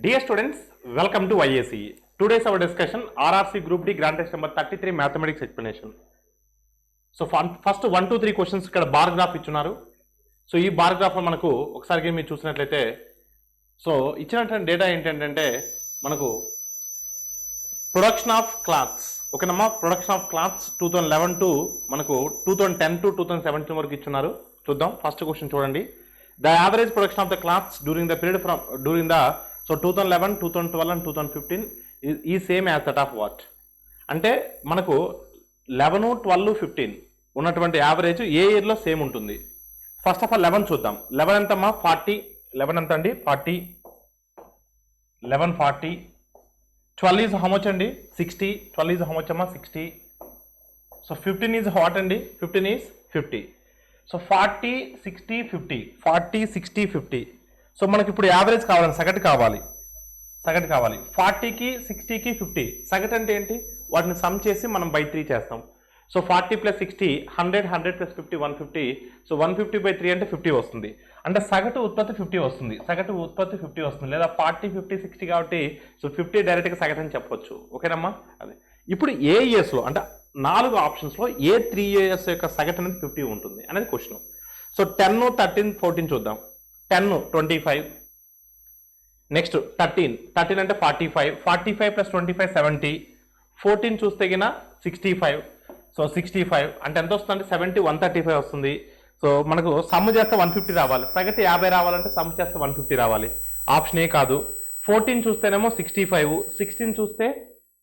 Dear students, welcome to IACE. Today's our discussion RRC Group D Grand Test number 33 Mathematics explanation. So first 1 2 3 questions ఇక్కడ bar graph ఇచ్చున్నారు. So ఈ bar graph లో మనకు ఒకసారి మీరు చూసినట్లయితే సో ఇచ్చినటువంటి డేటా ఏంటంటే మనకు ప్రొడక్షన్ ఆఫ్ క్లాత్స్ ఓకేనమ్మా ప్రొడక్షన్ ఆఫ్ క్లాత్స్ 2011 టు మనకు 2010 టు 2017 వరకు ఇచ్చున్నారు. చూద్దాం ఫస్ట్ క్వశ్చన్ చూడండి. The average production of the cloths during the period from 2011, 2012 and 2015 is same as that of what? అంటే మనకు 11, 12, 15 ఉన్నటువంటి యావరేజ్ ఏ ఇయర్లో సేమ్ ఉంటుంది. ఫస్ట్ ఆఫ్ ఆల్ 11 చూద్దాం. 11 ఎంతమ్మా 40, 11 ఎంత అండి 40, 11 40. 12 ఈజ్ హౌ మచ్ అండి 60, 12 ఈజ్ హౌ మచ్ అమ్మా 60. సో 15 ఈజ్ వాట్ అండి 15 ఈజ్ 50. సో 40, 60, 50, 40, 60, 50. సో మనకి ఇప్పుడు యావరేజ్ కావాలని సగటు కావాలి 40కి 60కి 50. సగటు అంటే ఏంటి వాటిని సమ్ చేసి మనం బై 3 చేస్తాం. So 40 plus 60 100, 100 plus 50 150. So 150 by 3 అంటే 50 వస్తుంది. అంటే సగటు ఉత్పత్తి 50 వస్తుంది. సగటు ఉత్పత్తి 50 వస్తుంది లేదా 40, 50, 60 కాబట్టి సో 50 డైరెక్ట్గా సగటు అని చెప్పొచ్చు. ఓకేనమ్మా అదే ఇప్పుడు ఏ ఇయర్స్లో అంటే 4 ఆప్షన్స్లో ఏ 3 ఇయర్స్ యొక్క సగటు అనేది 50 ఉంటుంది అనేది క్వశ్చన్. సో 10, 13, 14 చూద్దాం. 10 25, నెక్స్ట్ 13 అంటే 45, 45 ప్లస్ 25 70, 14 చూస్తే గిన 65. సో 65 అంటే ఎంత వస్తుంది 70, 135 వస్తుంది. సో మనకు సమ్ చేస్తే 150 రావాలి. సగటు 50 రావాలంటే సమ్ చేస్తే 150 రావాలి. ఆప్షన్ ఏ కాదు. 14 చూస్తేనేమో 65, 16 చూస్తే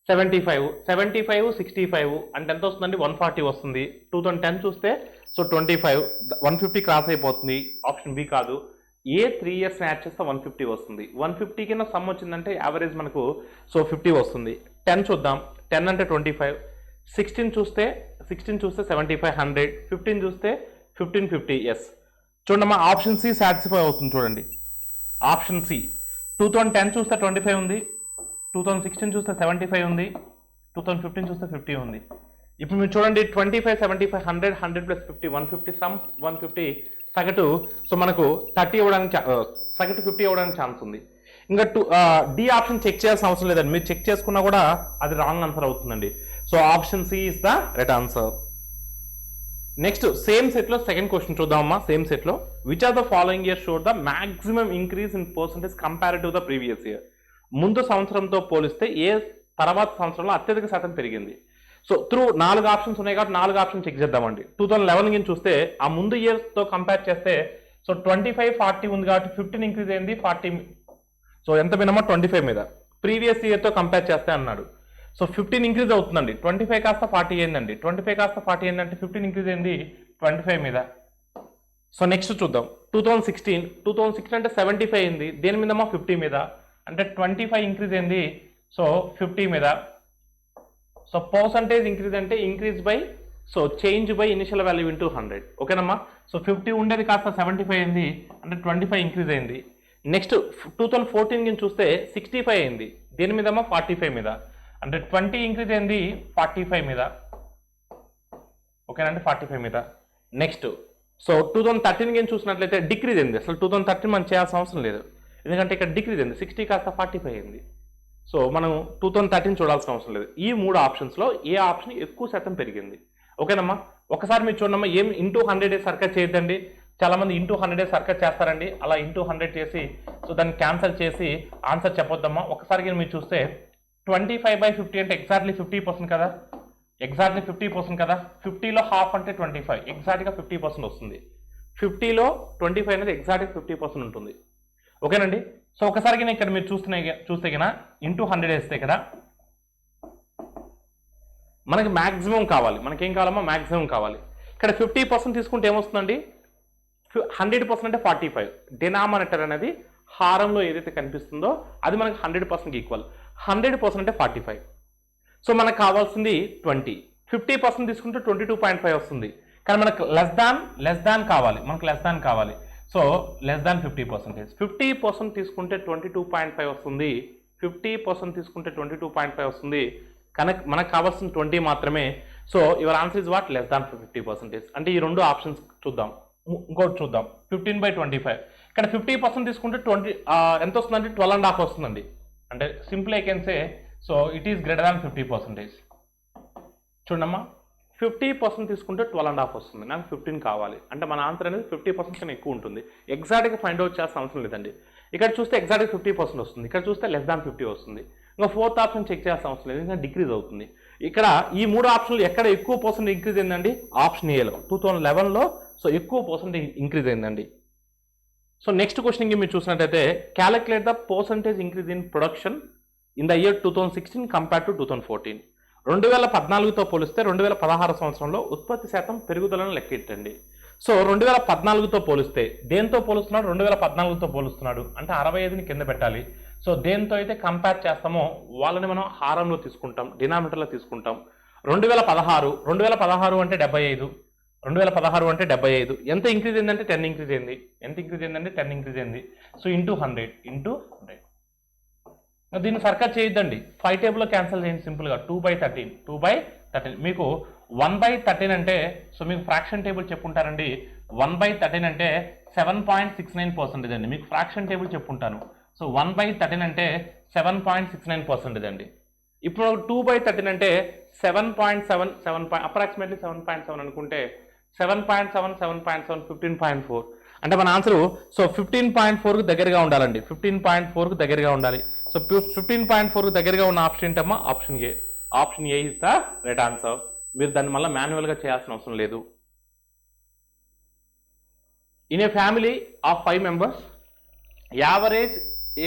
75, 75, 65 అంటే ఎంత వస్తుందండి 140 వస్తుంది. 2010 చూస్తే సో 25, 150 క్రాస్ అయిపోతుంది. ఆప్షన్ బి కాదు. ఏ 3 ఇయర్స్ యాడ్ చేస్తే 150 వస్తుంది. 150 కింద సమ్ వచ్చిందంటే యావరేజ్ మనకు సో 50 వస్తుంది. 10 చూద్దాం. 10 అంటే 25, 16 చూస్తే 75, 100, 15 చూస్తే 15, 50. ఎస్ చూడమ్మా ఆప్షన్ సి సాటిస్ఫై అవుతుంది. చూడండి ఆప్షన్ సి. 2010 చూస్తే 25 ఉంది, 2016 చూస్తే 75 ఉంది, 2015 చూస్తే 50 ఉంది. ఇప్పుడు మీరు చూడండి 25, 75, 100, 100 ప్లస్ 50, 150 సమ్ 150 సగటు. సో మనకు 30 ఇవ్వడానికి సగటు 50 ఇవ్వడానికి ఛాన్స్ ఉంది. ఇంకా డి ఆప్షన్ చెక్ చేయాల్సిన అవసరం లేదండి. మీరు చెక్ చేసుకున్నా కూడా అది రాంగ్ ఆన్సర్ అవుతుందండి. So option C is the right answer. Next same set లో సెకండ్ క్వశ్చన్ చూద్దామమ్మా. సేమ్ సెట్ లో which are the following year shows the maximum increase in percentage compared to the previous year. ముందు సంవత్సరంతో పోలిస్తే ఏ తర్వాత సంవత్సరంలో అత్యధిక శాతం పెరిగింది. సో త్రూ 4 ఆప్షన్స్ ఉన్నాయి కాబట్టి 4 ఆప్షన్ చెక్ చేద్దామండి. 2011 కింద చూస్తే ఆ ముందు ఇయర్తో కంపేర్ చేస్తే సో 25, 40 ఉంది కాబట్టి 15 ఇంక్రీజ్ అయింది 40. సో ఎంత మినిమం 25 మీద. ప్రీవియస్ ఇయర్తో కంపేర్ చేస్తే అన్నాడు. సో 15 ఇంక్రీజ్ అవుతుందండి. 25 కాస్త 40 అయిందండి. 25 కాస్త 40 అయిందంటే 15 ఇంక్రీజ్ అయింది 25 మీద. సో నెక్స్ట్ చూద్దాం 2016 అంటే 75 అయింది. దేని మీదమ్మా 50 మీద. అంటే 25 ఇంక్రీజ్ అయింది సో 50 మీద. సో పర్సంటేజ్ ఇంక్రీజ్ అంటే increase by so change by initial value into 100. ఓకేనమ్మా. సో 50 ఉండేది కాస్త 75 అయింది అంటే 25 ఇంక్రీజ్ అయింది. నెక్స్ట్ 2014 కింద చూస్తే 65 అయింది. దేని మీదమ్మా 45 మీద. అంటే 20 ఇంక్రీజ్ అయింది 45 మీద. ఓకేనండి 45 మీద. నెక్స్ట్ సో 2013 కింద చూసినట్లయితే డిక్రీజ్ అయింది. అసలు 2013 మనం చేయాల్సిన అవసరం లేదు ఎందుకంటే ఇక్కడ డిక్రీజ్ అయింది 60 కాస్త 45 అయింది. సో మనం 2013 చూడాల్సిన అవసరం లేదు. ఈ 3 ఆప్షన్స్లో ఏ ఆప్షన్ ఎక్కువ శాతం పెరిగింది. ఓకేనమ్మా. ఒకసారి మీరు చూడమ్మా ఏం ఇంటూ 100 సర్కట్ చేయొద్దండి. చాలామంది ఇంటూ 100 సర్కట్ చేస్తారండి. అలా ఇంటూ 100 చేసి సో దాన్ని క్యాన్సల్ చేసి ఆన్సర్ చెప్పొద్దమ్మా. ఒకసారి మీరు చూస్తే 25/50 అంటే ఎగ్జాక్ట్లీ 50% కదా. ఎగ్జాక్ట్లీ 50% కదా. 50లో హాఫ్ అంటే 25 ఎగ్జాక్ట్గా 50% వస్తుంది. 50లో 25 అనేది ఎగ్జాక్ట్గా 50% ఉంటుంది. ఓకేనండి. సో ఒకసారి ఇక్కడ మీరు చూస్తే కన్నా ఇంటూ 100 వేస్తే ఇక్కడ మనకి మ్యాక్సిమం కావాలి. మనకేం కావాలమ్మా మ్యాక్సిమం కావాలి. ఇక్కడ 50% తీసుకుంటే ఏమొస్తుందండి 100% అంటే 45. డినామినేటర్ అనేది హారంలో ఏదైతే కనిపిస్తుందో అది మనకి 100% ఈక్వల్. 100% అంటే 45. సో మనకు కావాల్సింది 20. 50% తీసుకుంటే 22.5 వస్తుంది. కానీ మనకు లెస్ దాన్ కావాలి. మనకు లెస్ దాన్ కావాలి. So less than 50%. 50% తీసుకుంటే 22.5 వస్తుంది. 50% తీసుకుంటే 22.5 వస్తుంది. కనుక మనకు కావాల్సిన 20 మాత్రమే. So your answer is what less than 50%. అంటే ఈ 2 ఆప్షన్స్ చూద్దాం. ఇంకోటి చూద్దాం 15/25. ఇక్కడ 50% తీసుకుంటే 20 ఎంత వస్తుందండి 12.5 వస్తుందండి. అంటే simple I can say so it is greater than 50%. చూడమ్మా 50% తీసుకుంటే 12.5 వస్తుంది, నాకు 15 కావాలి అంటే మన ఆన్సర్ అనేది 50% కన్నా ఎక్కువ ఉంటుంది. ఎగ్జాక్ట్గా ఫైండ్ అవుట్ చేయాల్సిన అవసరం లేదండి. ఇక్కడ చూస్తే ఎగ్జాక్ట్గా 50% వస్తుంది, ఇక్కడ చూస్తే లెస్ దాన్ 50 వస్తుంది. ఇంకా ఫోర్త్ ఆప్షన్ చెక్ చేయాల్సిన అవసరం లేదు, ఇంకా డిక్రీజ్ అవుతుంది. ఇక్కడ ఈ 3 ఆప్షన్లు ఎక్కడ ఎక్కువ పర్సెంట్ ఇంక్రీజ్ అయిందండి, ఆప్షన్ ఏలో 2011లో సో ఎక్కువ పర్సెంట్ ఇంక్రీజ్ అయిందండి. సో నెక్స్ట్ క్వశ్చన్ మీరు చూసినట్టయితే calculate the percentage increase in production in the year 2016 compare to 2014. 2014తో పోలిస్తే 2016 సంవత్సరంలో ఉత్పత్తి శాతం పెరుగుదలను లెక్కెట్టండి. సో 2014తో పోలిస్తే దేంతో పోలుస్తున్నాడు, 2014తో పోలుస్తున్నాడు అంటే 65ని కింద పెట్టాలి. సో దేంతో అయితే కంపేర్ చేస్తామో వాళ్ళని మనం హారంలో తీసుకుంటాం, డినామినేటర్లో తీసుకుంటాం. 2016 అంటే 75, 2016 అంటే 75 ఎంత ఇంక్రీజ్ అయిందంటే 10 ఇంక్రీజ్ అయింది. ఎంత ఇంక్రీజ్ అయిందంటే 10 ఇంక్రీజ్ అయింది. సో ఇంటూ 100 దీన్ని సర్కట్ చేయొద్దండి, 5 టేబుల్లో క్యాన్సిల్ చేయండి సింపుల్గా. 2/13 మీకు 1/13 అంటే సో మీకు ఫ్రాక్షన్ టేబుల్ చెప్పుంటారండి. 1/13 అంటే 7.69% అండి, మీకు ఫ్రాక్షన్ టేబుల్ చెప్పుంటాను. సో 1/13 అంటే 7.69% అండి. ఇప్పుడు 2/13 అంటే 7.7 అప్రాక్సిమేట్లీ 7.7 అనుకుంటే 7.7 15.4 అంటే మన ఆన్సర్ సో 15.4కు దగ్గరగా ఉండాలండి. 15.4కు దగ్గరగా ఉండాలి. సో 15.4కు దగ్గరగా ఉన్న ఆప్షన్ ఏంటమ్మా, option A. Option A is the right answer. మీరు దాన్ని మళ్ళీ మాన్యువల్గా చేయాల్సిన అవసరం లేదు. In a family of 5 members, average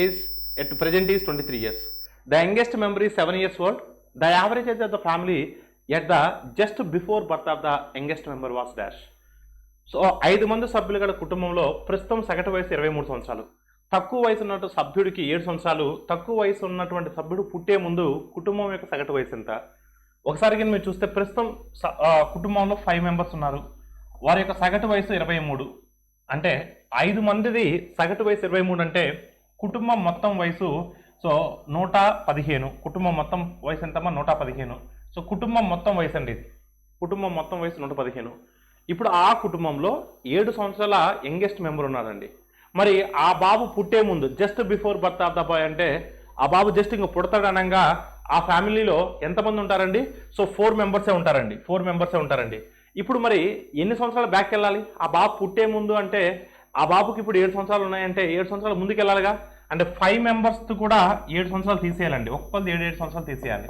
age at present is 23 years. The youngest member is 7 years old. The average age of the family at the just before birth of the youngest member was dash. So 5 మంది సభ్యుల గల కుటుంబంలో ప్రస్తుతం సగటు వయసు 23 సంవత్సరాలు. తక్కువ వయసు ఉన్న సభ్యుడికి 7 సంవత్సరాలు. తక్కువ వయసు ఉన్నటువంటి సభ్యుడు పుట్టే ముందు కుటుంబం యొక్క సగటు వయసు ఎంత? ఒకసారి కింద మీరు చూస్తే ప్రస్తుతం కుటుంబంలో 5 members ఉన్నారు, వారి యొక్క సగటు వయసు 23 అంటే 5 మందిది సగటు వయసు 23 అంటే కుటుంబం మొత్తం వయసు సో 115. కుటుంబం మొత్తం వయసు ఎంతమ్మా, 115. సో కుటుంబం మొత్తం వయసు అండి ఇది, కుటుంబం మొత్తం వయసు 115. ఇప్పుడు ఆ కుటుంబంలో 7 సంవత్సరాల యంగెస్ట్ మెంబర్ ఉన్నారండి. మరి ఆ బాబు పుట్టే ముందు just before birth of the boy అంటే ఆ బాబు జస్ట్ ఇంకా పుడతాడనగా ఆ ఫ్యామిలీలో ఎంతమంది ఉంటారండి, సో 4 members ఉంటారండి. 4 members ఉంటారండి. ఇప్పుడు మరి ఎన్ని సంవత్సరాలు బ్యాక్ వెళ్ళాలి, ఆ బాబు పుట్టే ముందు అంటే ఆ బాబుకి ఇప్పుడు 7 సంవత్సరాలు ఉన్నాయంటే 7 సంవత్సరాలు ముందుకు వెళ్ళాలిగా. అంటే 5 members కూడా 7 సంవత్సరాలు తీసేయాలండి, ఒక్కొక్కరు 7 సంవత్సరాలు తీసేయాలి.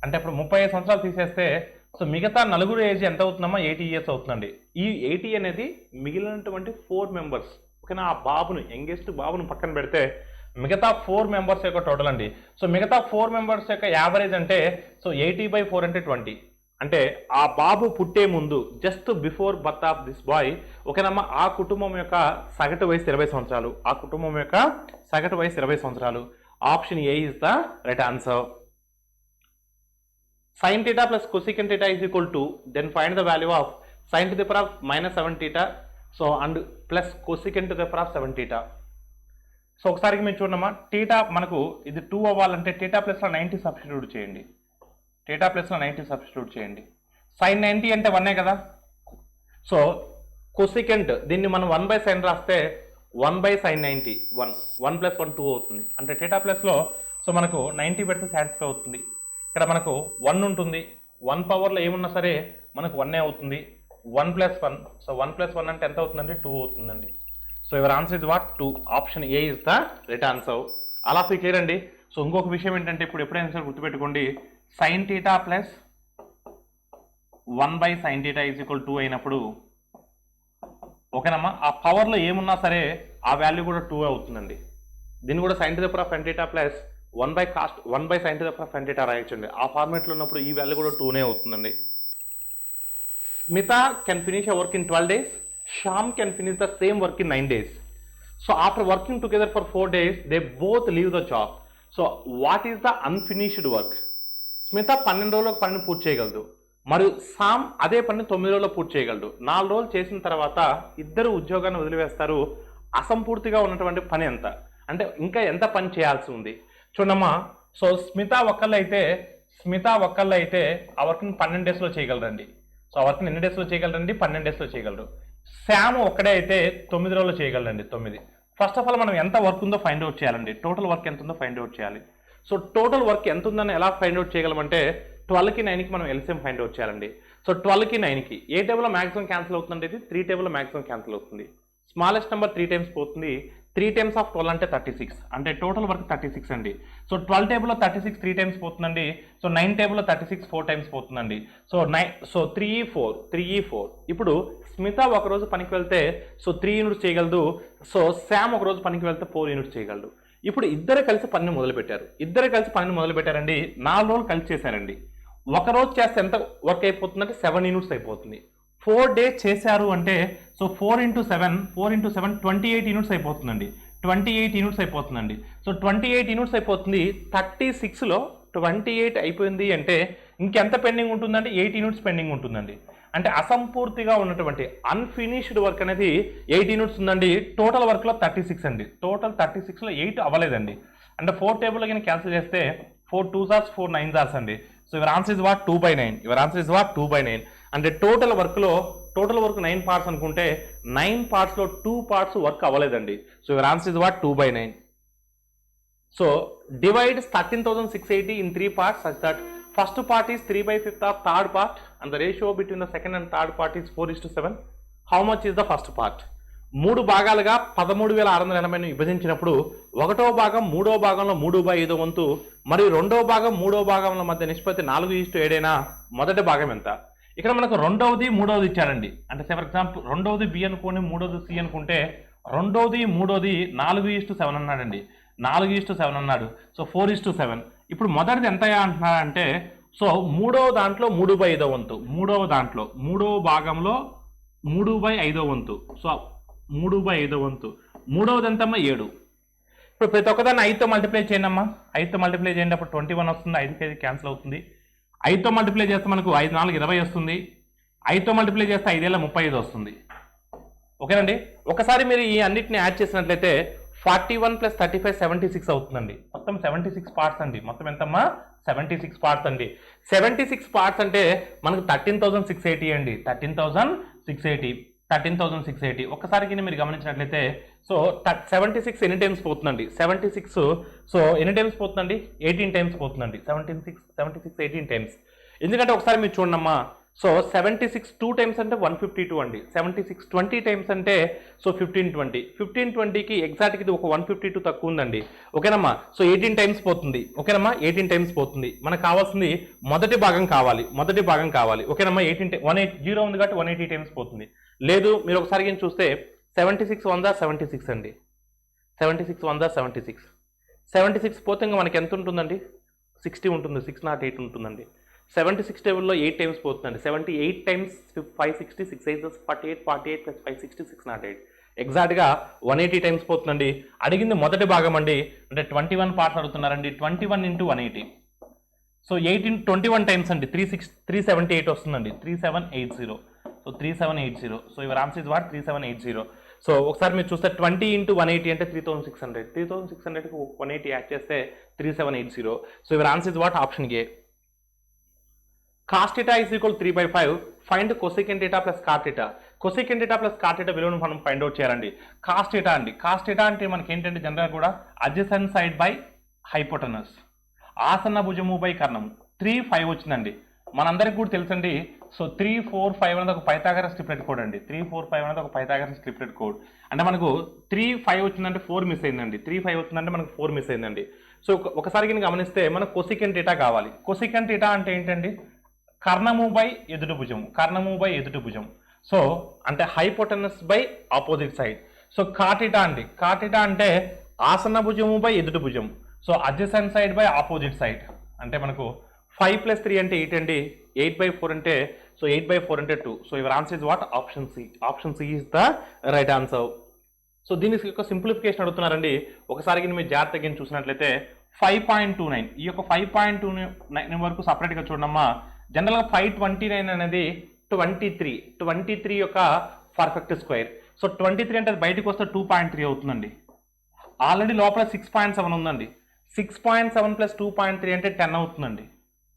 అంటే ఇప్పుడు 35 సంవత్సరాలు తీసేస్తే సో మిగతా నలుగురు ఏజ్ ఎంత అవుతుందమ్మా, 80 years అవుతుందండి. ఈ 80 అనేది మిగిలినటువంటి 4 members ఓకేనా, ఆ బాబును యంగెస్ట్ బాబును పక్కన పెడితే మిగతా 4 members యొక్క టోటల్ అండి. సో మిగతా 4 members యొక్క యావరేజ్ అంటే సో 80/4 అంటే 20. అంటే ఆ బాబు పుట్టే ముందు just before birth of this boy ఓకేనమ్మా ఆ కుటుంబం యొక్క సగటు వయసు 20 సంవత్సరాలు. ఆ కుటుంబం యొక్క సగటు వయసు 20 సంవత్సరాలు. Option A is the right answer. sin theta plus cosecant theta is equal to, then find the value of sin to the power of -7 theta so and plus cosecant to the power of 7 theta. So ఒకసారి మేము చూడమ్మా, theta మనకు ఇది 2 అవ్వాలంటే theta ప్లస్లో 90 substitute చేయండి. Theta ప్లస్లో 90 substitute చేయండి. sin 90 అంటే 1 కదా. సో కొసికెంట్ దీన్ని మనం 1/sin రాస్తే 1/sin 90 1 + 1 2 అవుతుంది. అంటే టీటా ప్లస్లో సో మనకు 90 పెడితే సాటిస్ఫై అవుతుంది. ఇక్కడ మనకు 1 ఉంటుంది, 1 పవర్లో ఏమున్నా సరే మనకు 1 అవుతుంది. 1 + 1 సో 1 + 1 అంటే ఎంత అవుతుందండి, 2 అవుతుందండి. So your answer is what 2. Option A is the right answer. అలా క్లియర్ అండి. సో ఇంకొక విషయం ఏంటంటే ఇప్పుడు ఎప్పుడైనా సరే గుర్తుపెట్టుకోండి, sin theta plus 1/sin theta is equal 2 అయినప్పుడు ఓకేనమ్మా ఆ పవర్లో ఏమున్నా సరే ఆ వాల్యూ కూడా 2 అవుతుందండి. దీన్ని కూడా sin to the power of n theta plus 1/sin to the power of n theta రాయొచ్చండి. ఆ ఫార్మేట్లో ఉన్నప్పుడు ఈ వాల్యూ కూడా 2నే అవుతుందండి. Smita can finish a work in 12 days. Shyam can finish the same work in 9 days. So after working together for 4 days, they both leave the job. So what is the unfinished work? Smita 12 రోజులకు పనిని పూర్తి చేయగలదు, మరియు Sam అదే పని 9 రోజుల్లో పూర్తి చేయగలడు. 4 రోజులు చేసిన తర్వాత ఇద్దరు ఉద్యోగాన్ని వదిలివేస్తారు. అసంపూర్తిగా ఉన్నటువంటి పని ఎంత అంటే ఇంకా ఎంత పని చేయాల్సి ఉంది చూడమ్మా. సో స్మిత ఒక్కళ్ళు అయితే ఆ వర్క్ని 12 daysలో చేయగలరండి. సో ఆ వర్క్ని ఎన్ని డేస్లో చేయగలరండి, 12 daysలో చేయగలరు. శామ్ ఒక్కడే అయితే 9 రోజుల్లో చేయగలరండి. 9 ఫస్ట్ ఆఫ్ ఆల్ మనం ఎంత వర్క్ ఉందో ఫైండ్ అవుట్ చేయాలండి. టోటల్ వర్క్ ఎంత ఉందో ఫైండ్ అవుట్ చేయాలి. సో టోటల్ వర్క్ ఎంత ఉందని ఎలా ఫైండ్ అవుట్ చేయగలమంటే 12కి 9కి మనం ఎల్సిఎం ఫైండ్ అవుట్ చేయాలండి. సో 12కి 9కి ఏ టేబుల్లో మ్యాక్సిమం క్యాన్సిల్ అవుతుందండి? ఇది 3 టేబుల్లో మ్యాక్సిమం క్యాన్సిల్ అవుతుంది. స్మాలెస్ట్ నెంబర్ 3 టైమ్స్ పోతుంది. 3 టైమ్స్ ఆఫ్ 12 అంటే 36, అంటే టోటల్ వర్క్ 36 అండి. సో 12 టేబుల్లో 36 3 టైమ్స్ పోతుందండి. సో 9 టేబుల్లో 36 4 టైమ్స్ పోతుందండి. సో 3 4 ఇప్పుడు స్మిత ఒక రోజు పనికి వెళ్తే సో 3 యూనిట్స్ చేయగలదు. సో శామ్ ఒక రోజు పనికి వెళ్తే 4 యూనిట్స్ చేయగలడు. ఇప్పుడు ఇద్దరు కలిసి పనిని మొదలుపెట్టారు. 4 రోజులు కలిసి చేశారండి. ఒక రోజు చేస్తే ఎంత వర్క్ అయిపోతుందంటే 7 యూనిట్స్ అయిపోతుంది. 4 డేస్ చేశారు అంటే సో 4 × 7 28 యూనిట్స్ అయిపోతుందండి. 28 యూనిట్స్ అయిపోతుందండి. సో 28 యూనిట్స్ అయిపోతుంది. 36లో 28 అయిపోయింది అంటే ఇంకెంత పెండింగ్ ఉంటుందంటే 8 యూనిట్స్ పెండింగ్ ఉంటుందండి. అంటే అసంపూర్తిగా ఉన్నటువంటి అన్ఫినిష్డ్ వర్క్ అనేది 8 యూనిట్స్ ఉందండి. టోటల్ వర్క్లో 36 అండి. టోటల్ 36లో 8 అవ్వలేదండి. అంటే 4 టేబుల్లో కానీ క్యాన్సిల్ చేస్తే 4 2s 4 9s అండి. So your answer is what 2/9. అంటే టోటల్ వర్క్ 9 పార్ట్స్ అనుకుంటే 9 పార్ట్స్లో 2 పార్ట్స్ వర్క్ అవ్వలేదండి. So your answer is what 2/9. So divides 13,680 in 3 parts such that first part is 3/5 of third part and the ratio between the second and third part is 4:7. How much is the first part? 3 భాగాలుగా 13,680ను విభజించినప్పుడు 1వ భాగం 3వ భాగంలో 3/5 వంతు మరియు 2వ భాగం 3వ భాగంలో మధ్య నిష్పత్తి 4:7 అయినా మొదటి భాగం ఎంత? ఇక్కడ మనకు 2వది 3వది ఇచ్చాడండి. అంటే ఫర్ ఎగ్జాంపుల్ 2వది బి అనుకోండి, 3వది సి అనుకుంటే 2వది 3వది 4:7 అన్నాడండి. 4:7 అన్నాడు. సో 4:7. ఇప్పుడు మొదటిది ఎంత అంటున్నాడంటే సో 3వ దాంట్లో 3/5 వంతు, 3వ దాంట్లో 3వ భాగంలో 3/5 వంతు. సో 3/5 వంతు. 3వది ఎంతమ్మా 7. ఇప్పుడు ప్రతి ఒక్కదాన్ని 5తో మల్టిప్లై చేయండి అమ్మా. 5తో మల్టిప్లై చేయండి, అప్పుడు 21 వస్తుంది. 5 క్యాన్సిల్ అవుతుంది. 5తో మల్టిప్లై చేస్తే మనకు 5 4 20 వస్తుంది. 5తో మల్టిప్లై చేస్తే 5 ఏళ్ళ 35 వస్తుంది. ఓకేనండి. ఒకసారి మీరు ఈ అన్నిటిని యాడ్ చేసినట్లయితే 41 + 35 76 అవుతుందండి. మొత్తం 76 పార్ట్స్ అండి. మొత్తం ఎంతమ్మా 76 పార్ట్స్ అండి. 76 పార్ట్స్ అంటే మనకు 13,680 అండి. 13,680. ఒక్కసారికి మీరు గమనించినట్లయితే సో 76 ఎన్ని టైమ్స్ పోతుందండి? 76 సో ఎన్ని టైమ్స్ పోతుందండి? 18 టైమ్స్ పోతుందండి. 76 18 టైమ్స్. ఎందుకంటే ఒకసారి మీరు చూడమ్మా. సో 76 2 టైమ్స్ అంటే 152 అండి. 76 20 టైమ్స్ అంటే సో 1520. 1520కి ఎగ్జాక్ట్కి ఇది ఒక 152 తక్కువ ఉందండి. ఓకేనమ్మా. సో 18 టైమ్స్ పోతుంది. ఓకేనమ్మా 18 టైమ్స్ పోతుంది. మనకు కావాల్సింది మొదటి భాగం కావాలి. ఓకేనమ్మా 0 ఉంది కాబట్టి 180 టైమ్స్ పోతుంది. లేదు మీరు ఒకసారి చూస్తే 76 1s 76 అండి. 76 1s 76. 76 పోతే ఇంకా మనకి ఎంత ఉంటుందండి? 60 ఉంటుంది. 608 ఉంటుందండి. 76 టేబుల్లో 8 టైమ్స్ పోతుందండి. 78 టైమ్స్ 560 6 8 48 48 + 560 608. ఎగ్జాక్ట్గా 180 టైమ్స్ పోతుందండి. అడిగింది మొదటి భాగం అండి. అంటే 21 పార్ట్స్ అడుగుతున్నారండి. 21 × 180. సో 8 × 21 టైమ్స్ అండి. 378 వస్తుందండి. 3780. So 3780. So your answer is what 3780. So ఒకసారి మీరు చూస్తే 20 × 180 అంటే 3600. 3600కి 180 యాడ్ చేస్తే 3780. So your answer is what option A. cos θ is equal 3/5. Find cosecant θ plus cot θ. cosecant θ plus cot θ విలువను మనం ఫైండ్ అవుట్ చేయాలండి. cos θ అండి. cos θ అంటే మనకి ఏంటంటే జనరల్గా కూడా adjacent side బై హైపోటనస్, ఆసన్న భుజము బై కర్ణము. 3 5 వచ్చిందండి. మనందరికి కూడా తెలుసండి. సో 3 4 5 అనేది ఒక పైథాగరస్ ట్రిప్లెట్ కోడ్ అండి. 3 4 5 అనేది ఒక పైథాగరస్ ట్రిప్లెట్ కోడ్. అంటే మనకు 3 5 వచ్చిందంటే 4 మిస్ అయిందండి. 3 5 వచ్చిందంటే మనకు 4 మిస్ అయిందండి. సో ఒకసారి గమనిస్తే మనకు cosecant θ కావాలి. cosecant θ అంటే ఏంటండి? కర్ణము బై ఎదుటి భుజం. సో అంటే hypotenuse by opposite side. So cot θ అండి. cot θ అంటే ఆసన్న భుజము బై ఎదుటి భుజం. So adjacent side by opposite side. అంటే మనకు 5 + 3 అంటే 8 అండి. 8/4 అంటే సో 8/4 అంటే 2. So your answer is what option C. Option C is the right answer. So దీనికి యొక్క సింప్లిఫికేషన్ అడుగుతున్నారండి. ఒకసారి మీరు జాగ్రత్తగా చూసినట్లయితే 5.29 ఈ యొక్క 5.29 వరకు సపరేట్గా చూడమ్మా. జనరల్గా 529 అనేది 23 యొక్క పర్ఫెక్ట్ స్క్వేర్. సో 23 అంటే బయటకు వస్తే 2.3 అవుతుందండి. ఆల్రెడీ లోపల 6.7 ఉందండి. 6.7 + 2.3 అంటే 10 అవుతుందండి.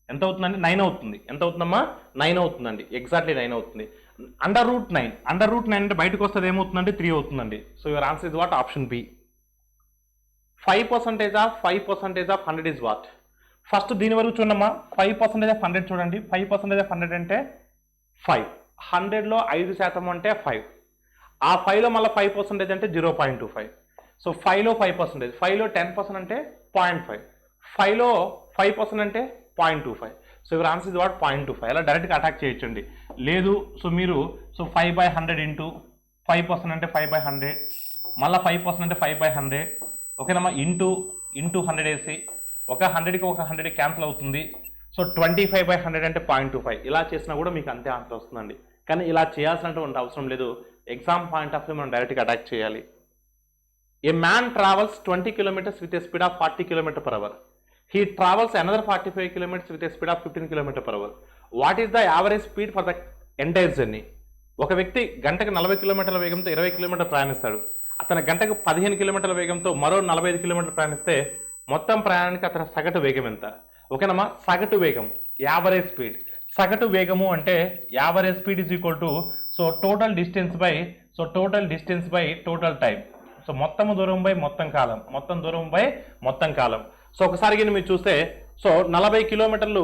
ఎంత అవుతుందండి? 9 అవుతుంది. ఎంత అవుతుందమ్మా? 9 అవుతుందండి. ఎగ్జాక్ట్లీ 9 అవుతుంది. అండర్ రూట్ 9 అంటే బయటకు వస్తుంది ఏమవుతుందంటే 3 అవుతుందండి. So your answer is what? Option B. 5% of 100 is what? First దీని వరకు చూడమ్మా. 5% ఆఫ్ 100 చూడండి. 5% ఆఫ్ 100 అంటే 5. 100లో 5% అంటే 5. ఆ 5లో మళ్ళీ 5% అంటే 0.25. సో 5లో 5%, 5లో 10% అంటే 0.5, 5లో 5% అంటే 0.25. So your answer is what? 0.25. అలా డైరెక్ట్గా అటాక్ చేయొచ్చండి. లేదు సో మీరు 5/100 ఇంటూ 5% అంటే 5/100, మళ్ళీ 5% అంటే 5/100, ఓకేనమ్మా, ఇంటూ 100 వేసి ఒక 100కి ఒక 100 క్యాన్సిల్ అవుతుంది. సో 25/100 అంటే 0.25. ఇలా చేసినా కూడా మీకు అంతే ఆన్సర్ వస్తుందండి. కానీ ఇలా చేయాల్సినటువంటి అవసరం లేదు. ఎగ్జామ్ పాయింట్ ఆఫ్ వ్యూ మనం డైరెక్ట్గా అటాక్ చేయాలి. ఏ man travels 20 kilometers with a speed of 40 km/h. He travels another 45 kilometers with a speed of 15 km/h. What is the average speed for the entire journey? ఒక వ్యక్తి గంటకు 40 కిలోమీటర్ల వేగంతో 20 కిలోమీటర్లు ప్రయాణిస్తాడు. అతను గంటకు 15 కిలోమీటర్ల వేగంతో మరో 45 కిలోమీటర్లు ప్రయాణిస్తే మొత్తం ప్రయాణానికి అతని సగటు వేగం ఎంత? ఓకేనమ్మా, సగటు వేగం, యావరేజ్ స్పీడ్. సగటు వేగము అంటే average speed is equal to total distance by total time. So మొత్తం దూరం బై మొత్తం కాలం, మొత్తం దూరం బై మొత్తం కాలం. సో ఒకసారి కింద మీరు చూస్తే 40 కిలోమీటర్లు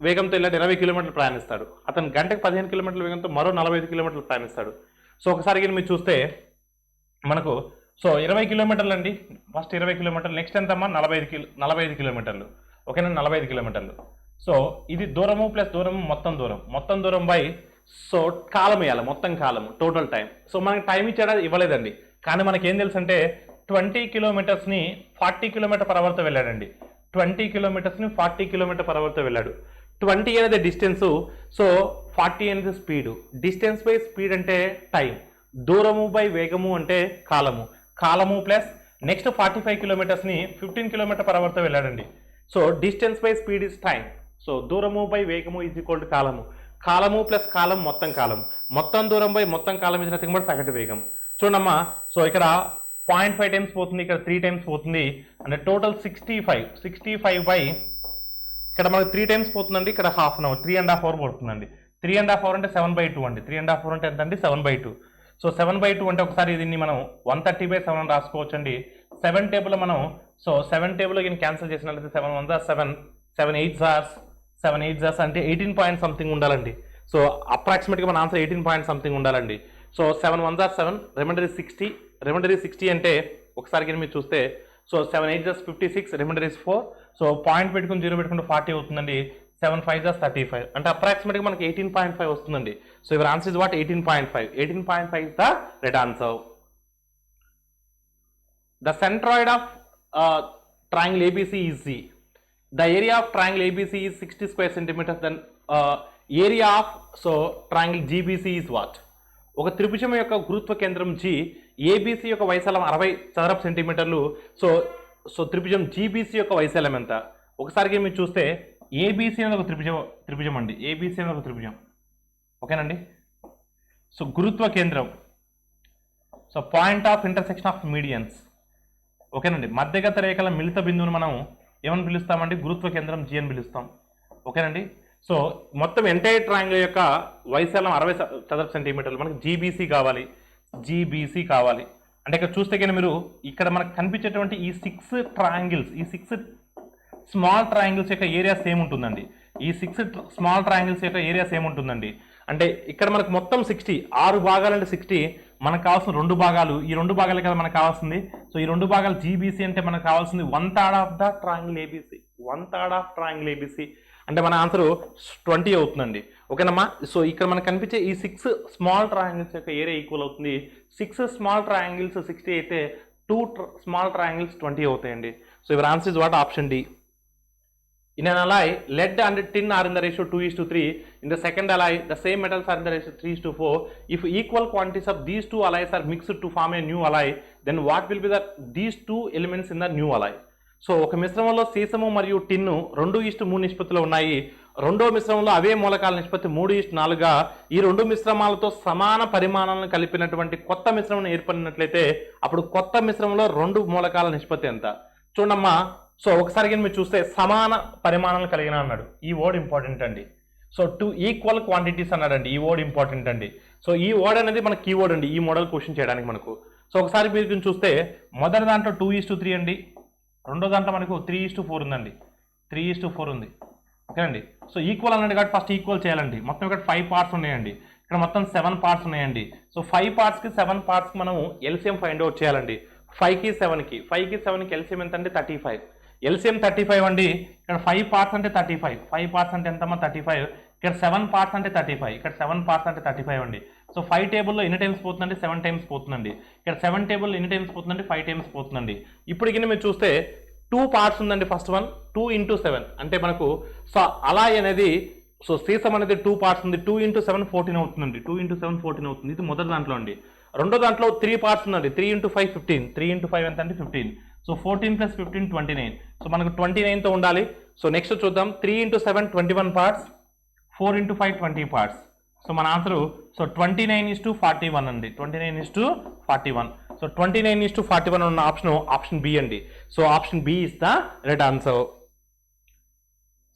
వేగంతో ఇలాంటి 20 కిలోమీటర్లు ప్రయాణిస్తాడు. అతను గంటకు 15 కిలోమీటర్ల వేగంతో మరో 45 కిలోమీటర్లు ప్రయాణిస్తాడు. సో ఒకసారి కింద మీరు చూస్తే మనకు 20 కిలోమీటర్లు అండి. ఫస్ట్ 20 కిలోమీటర్లు, నెక్స్ట్ ఎంతమ్మా? 45 కిలోమీటర్లు. ఓకేనా, 45 కిలోమీటర్లు. సో ఇది దూరము ప్లస్ దూరము మొత్తం దూరం బై కాలం వేయాలి, మొత్తం కాలము, టోటల్ టైం. సో మనకి టైం ఇవ్వలేదండి. కానీ మనకి ఏం తెలుసు అంటే 20 కిలోమీటర్స్ని 40 km/hతో వెళ్ళాడండి. 20 కిలోమీటర్స్ని 40 km/hతో వెళ్ళాడు. 20 అనేది డిస్టెన్స్, 40 అనేది స్పీడు. డిస్టెన్స్ బై స్పీడ్ అంటే టైం, దూరము బై వేగము అంటే కాలము ప్లస్ నెక్స్ట్ 45 కిలోమీటర్స్ని 15 km/hతో వెళ్ళాడండి. So distance by speed is time. So దూరము బై వేగము ఈజ్ ఈక్వల్ టు కాలము ప్లస్ కాలం, మొత్తం దూరం బై మొత్తం కాలం ఇస్ నథింగ్ బట్ సగటు వేగం. చూడమ్మా, ఇక్కడ 0.5 టైమ్స్ పోతుంది, ఇక్కడ 3 టైమ్స్ పోతుంది, అంటే టోటల్ 65 బై ఇక్కడ మనకు 3 టైమ్స్ పోతుందండి, ఇక్కడ హాఫ్ అన్ అవర్, 3.5 hours పడుతుందండి. 3.5 hours అంటే 7/2 అండి. 3.5 hours అంటే ఎంత అండి? 7/2. సో 7/2 అంటే ఒకసారి దీన్ని మనం 130/7 రాసుకోవచ్చు అండి. 7 టేబుల్ మనం 7 టేబుల్ క్యాన్సిల్ చేసినట్లయితే 7 1 7, 7 8 అంటే 18 పాయింట్ సంథింగ్ ఉండాలండి. సో అప్రాక్సిమేట్గా మన ఆన్సర్ 18 పాయింట్ సంథింగ్ ఉండాలండి. సో 7 1 7, రిమైండర్ ఇస్ 60 అంటే ఒకసారి మీరు చూస్తే 7 8 56, రిమైండర్ ఇస్ 4. సో పాయింట్ పెట్టుకుని 0 పెట్టుకుంటే 40 అవుతుందండి. 7 5 35 అంటే అప్రాక్సిమేట్గా మనకి 18.5 వస్తుందండి. So your answer is what? 18.5. 18.5 is the right answer. The centroid of triangle ABC is Z. The area of triangle ABC is 60 square centimeters. Then area of triangle GBC is what? ఒక త్రిభుజం యొక్క గురుత్వ కేంద్రం G, ABC యొక్క వైశాల్యం 60 చదరపు సెంటీమీటర్లు. So త్రిభుజం GBC యొక్క వైశాల్యం ఎంత? ఒకసారి మీరు చూస్తే ABC అనేది ఒక త్రిభుజం అండి. ABC అనేది ఒక త్రిభుజం, ఓకేనండి. సో గురుత్వ కేంద్రం, point of intersection of medians, ఓకేనండి. మధ్యగత రేఖల మిళిత బిందువును మనం ఏమని పిలుస్తామండి? గురుత్వ కేంద్రం G అని పిలుస్తాం, ఓకేనండి. సో మొత్తం ఎంటైర్ ట్రయాంగిల్ యొక్క వైశాల్యం 60 చదరపు సెంటీమీటర్లు. మనకి GBC కావాలి అంటే ఇక్కడ చూస్తే కానీ మీరు ఇక్కడ మనకు కనిపించేటువంటి ఈ 6 స్మాల్ ట్రయాంగిల్స్ యొక్క ఏరియా సేమ్ ఉంటుందండి. ఈ 6 స్మాల్ ట్రయాంగిల్స్ యొక్క ఏరియా సేమ్ ఉంటుందండి. అంటే ఇక్కడ మనకు మొత్తం 60, 6 భాగాలు అంటే 60, మనకు కావాల్సిన 2 భాగాలు, ఈ 2 భాగాలే కదా మనకు కావాల్సింది. సో ఈ 2 భాగాలు GBC అంటే మనకు కావాల్సింది 1/3 of the triangle ABC. 1/3 of triangle ABC అంటే మన ఆన్సర్ 20 అవుతుందండి, ఓకేనమ్మా. సో ఇక్కడ మనకు కనిపించే ఈ 6 స్మాల్ ట్రయాంగిల్స్ యొక్క ఏరియా ఈక్వల్ అవుతుంది. 6 స్మాల్ ట్రయాంగిల్స్ 60 అయితే 2 స్మాల్ ట్రయాంగిల్స్ 20 అవుతాయండి. So your answer is what? Option D. In an alloy, lead and tin are in the ratio 2:3. In the second alloy, the same metals are in the ratio 3:4. If equal quantities of these two alloys are mixed to form a new alloy, then what will be these two elements in the new alloy? So ఒక మిశ్రమంలో సీసము మరియు tin 2:3 నిష్పత్తిలో ఉన్నాయి. రెండో మిశ్రమంలో అవే మూలకాల నిష్పత్తి 3:4గా ఈ 2 మిశ్రమాలతో సమాన పరిమాణాలను కలిపినటువంటి కొత్త మిశ్రమం ఏర్పడినట్లయితే అప్పుడు కొత్త మిశ్రమంలో 2 మూలకాల నిష్పత్తి ఎంత? చూడమ్మా, సో ఒకసారి మీరు చూస్తే సమాన పరిమాణాలు కలిగిన అన్నాడు. ఈ వర్డ్ ఇంపార్టెంట్ అండి. సో 2 ఈక్వల్ క్వాంటిటీస్ అన్నాడండి. ఈ వర్డ్ ఇంపార్టెంట్ అండి. సో ఈ వర్డ్ అనేది మన కీవర్డ్ అండి ఈ మోడల్ క్వశ్చన్ చేయడానికి మనకు. సో ఒకసారి మీరు చూస్తే మొదటి దాంట్లో 2:3 అండి, రెండో దాంట్లో మనకు 3:4 ఉందండి, 3:4 ఉంది. ఓకేనండి. సో ఈక్వల్ అన్నాడు కాబట్టి ఫస్ట్ ఈక్వల్ చేయాలండి. మొత్తం ఇక్కడ 5 పార్ట్స్ ఉన్నాయండి, ఇక్కడ మొత్తం 7 పార్ట్స్ ఉన్నాయండి. సో 5 పార్ట్స్కి 7 పార్ట్స్కి మనం ఎల్సిఎం ఫైండ్ అవుట్ చేయాలండి. 5కి 7కి ఎల్సిఎం ఎంత అంటే 35. ఎల్సిఎం 35 అండి. ఇక్కడ 5 పార్ట్స్ అంటే 35, 5 పార్ట్స్ అంటే ఎంతమ్మా 35. ఇక్కడ 7 పార్ట్స్ అంటే 35, ఇక్కడ 7 పార్ట్స్ అంటే 35 అండి. సో 5 టేబుల్లో ఎన్ని టైమ్స్ పోతుందండి, 7 టైమ్స్ పోతుందండి. ఇక్కడ 7 టేబుల్లో ఎన్ని టైమ్స్ పోతుందండి, 5 టైమ్స్ పోతుందండి. ఇప్పుడు కింద మీరు చూస్తే 2 పార్ట్స్ ఉందండి. ఫస్ట్ వన్ 2 × 7 అంటే మనకు సో అలా అనేది సో సీసం అనేది 2 పార్ట్స్ ఉంది. 2 × 7 14 అవుతుందండి, 2 × 7 14 అవుతుంది. ఇది మొదటి దాంట్లో అండి. రెండో దాంట్లో 3 పార్ట్స్ ఉందండి, 3 × 5 15, 3 × 5 ఎంత అంటే 15. సో 14 + 15 29. సో మనకు 29తో ఉండాలి. సో నెక్స్ట్ చూద్దాం. 3 × 7 21 పార్ట్స్, 4 × 5 20 పార్ట్స్. సో మన ఆన్సర్ సో 29:41 అండి, 29:41. సో 29:41 ఉన్న ఆప్షన్ బి అండి. So option B is the right answer.